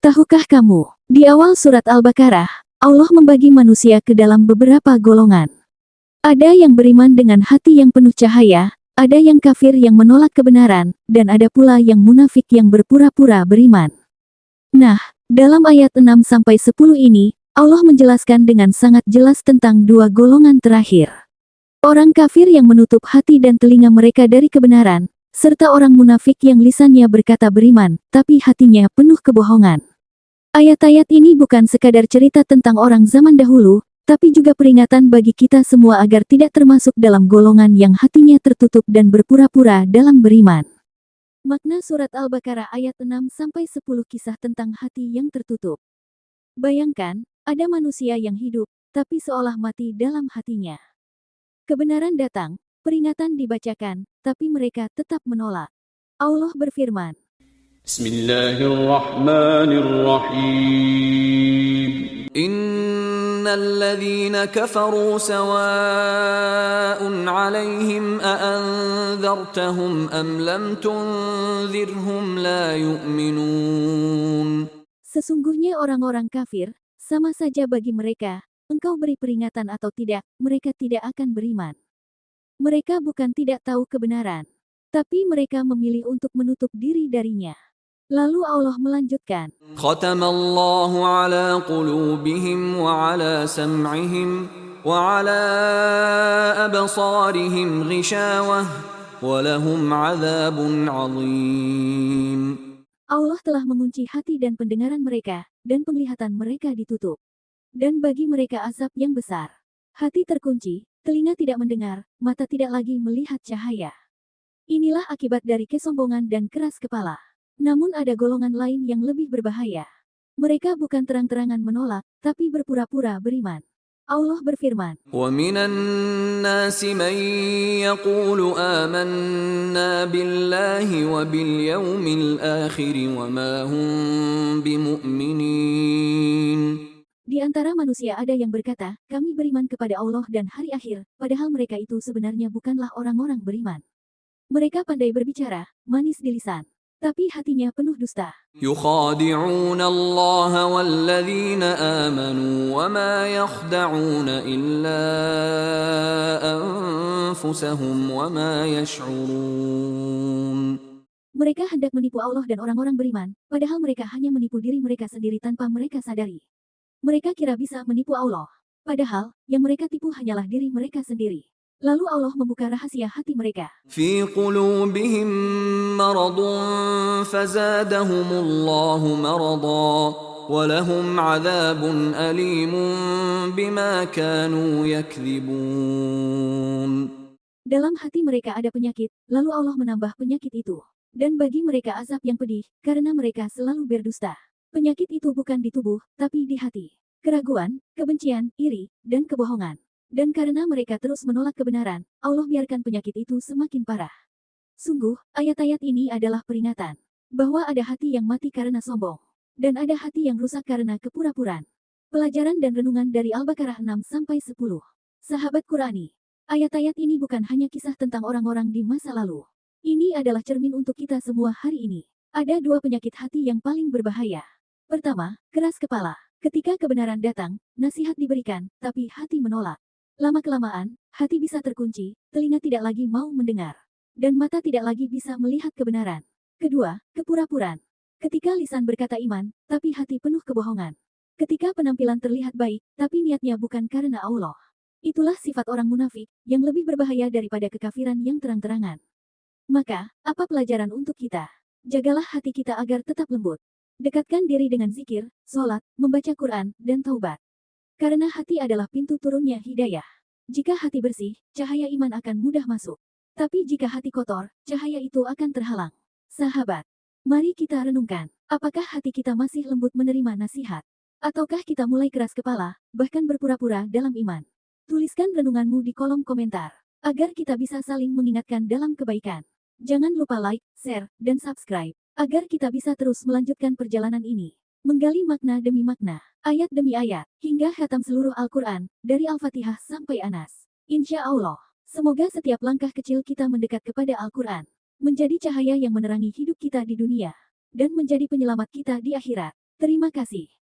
Tahukah kamu, di awal surat Al-Baqarah, Allah membagi manusia ke dalam beberapa golongan. Ada yang beriman dengan hati yang penuh cahaya, ada yang kafir yang menolak kebenaran, dan ada pula yang munafik yang berpura-pura beriman. Nah, dalam ayat 6-10 ini, Allah menjelaskan dengan sangat jelas tentang dua golongan terakhir. Orang kafir yang menutup hati dan telinga mereka dari kebenaran, serta orang munafik yang lisannya berkata beriman, tapi hatinya penuh kebohongan. Ayat-ayat ini bukan sekadar cerita tentang orang zaman dahulu, tapi juga peringatan bagi kita semua agar tidak termasuk dalam golongan yang hatinya tertutup dan berpura-pura dalam beriman. Makna surat Al-Baqarah ayat 6-10 kisah tentang hati yang tertutup. Bayangkan, ada manusia yang hidup, tapi seolah mati dalam hatinya. Kebenaran datang, peringatan dibacakan, tapi mereka tetap menolak. Allah berfirman, Bismillahirrahmanirrahim. Innalladzina kafaru sawa'un 'alaihim a'anzartahum am lam tunzirhum la yu'minun. Sesungguhnya orang-orang kafir, sama saja bagi mereka, engkau beri peringatan atau tidak, mereka tidak akan beriman. Mereka bukan tidak tahu kebenaran, tapi mereka memilih untuk menutup diri darinya. Lalu Allah melanjutkan, Khatamallahu 'ala qulubihim wa 'ala sam'ihim wa 'ala absarihim ghishawah wa lahum 'adzabun 'adzim. Allah telah mengunci hati dan pendengaran mereka, dan penglihatan mereka ditutup. Dan bagi mereka azab yang besar. Hati terkunci, telinga tidak mendengar, mata tidak lagi melihat cahaya. Inilah akibat dari kesombongan dan keras kepala. Namun ada golongan lain yang lebih berbahaya. Mereka bukan terang-terangan menolak, tapi berpura-pura beriman. Allah berfirman, وَمِنَ النَّاسِ مَن يَقُولُ آمَنَّا بِاللَّهِ وَبِالْيَوْمِ الْآخِرِ وَمَا هُم بِمُؤْمِنِينَ. Di antara manusia ada yang berkata, kami beriman kepada Allah dan hari akhir, padahal mereka itu sebenarnya bukanlah orang-orang beriman. Mereka pandai berbicara, manis di lisan, tapi hatinya penuh dusta. يُخَادِعُونَ اللَّهَ وَالَّذِينَ آمَنُوا وَمَا يَخْدَعُونَ إِلَّا أَنفُسَهُمْ وَمَا يَشْعُرُونَ. Mereka hendak menipu Allah dan orang-orang beriman, padahal mereka hanya menipu diri mereka sendiri tanpa mereka sadari. Mereka kira bisa menipu Allah. Padahal, yang mereka tipu hanyalah diri mereka sendiri. Lalu Allah membuka rahasia hati mereka. في قلوبهم مرض فزادهم الله مرضا ولهم عذاب أليم بما كانوا يكذبون. Dalam hati mereka ada penyakit, lalu Allah menambah penyakit itu. Dan bagi mereka azab yang pedih, karena mereka selalu berdusta. Penyakit itu bukan di tubuh, tapi di hati. Keraguan, kebencian, iri, dan kebohongan. Dan karena mereka terus menolak kebenaran, Allah biarkan penyakit itu semakin parah. Sungguh, ayat-ayat ini adalah peringatan bahwa ada hati yang mati karena sombong, dan ada hati yang rusak karena kepura-puraan. Pelajaran dan renungan dari Al-Baqarah 6-10. Sahabat Qurani, ayat-ayat ini bukan hanya kisah tentang orang-orang di masa lalu. Ini adalah cermin untuk kita semua hari ini. Ada dua penyakit hati yang paling berbahaya. Pertama, keras kepala. Ketika kebenaran datang, nasihat diberikan, tapi hati menolak. Lama-kelamaan, hati bisa terkunci, telinga tidak lagi mau mendengar, dan mata tidak lagi bisa melihat kebenaran. Kedua, kepura-puraan. Ketika lisan berkata iman, tapi hati penuh kebohongan. Ketika penampilan terlihat baik, tapi niatnya bukan karena Allah. Itulah sifat orang munafik, yang lebih berbahaya daripada kekafiran yang terang-terangan. Maka, apa pelajaran untuk kita? Jagalah hati kita agar tetap lembut. Dekatkan diri dengan zikir, sholat, membaca Quran, dan taubat. Karena hati adalah pintu turunnya hidayah. Jika hati bersih, cahaya iman akan mudah masuk. Tapi jika hati kotor, cahaya itu akan terhalang. Sahabat, mari kita renungkan. Apakah hati kita masih lembut menerima nasihat? Ataukah kita mulai keras kepala, bahkan berpura-pura dalam iman? Tuliskan renunganmu di kolom komentar, agar kita bisa saling mengingatkan dalam kebaikan. Jangan lupa like, share, dan subscribe, agar kita bisa terus melanjutkan perjalanan ini. Menggali makna demi makna, ayat demi ayat, hingga khatam seluruh Al-Quran, dari Al-Fatihah sampai Anas. Insya Allah, semoga setiap langkah kecil kita mendekat kepada Al-Quran, menjadi cahaya yang menerangi hidup kita di dunia, dan menjadi penyelamat kita di akhirat. Terima kasih.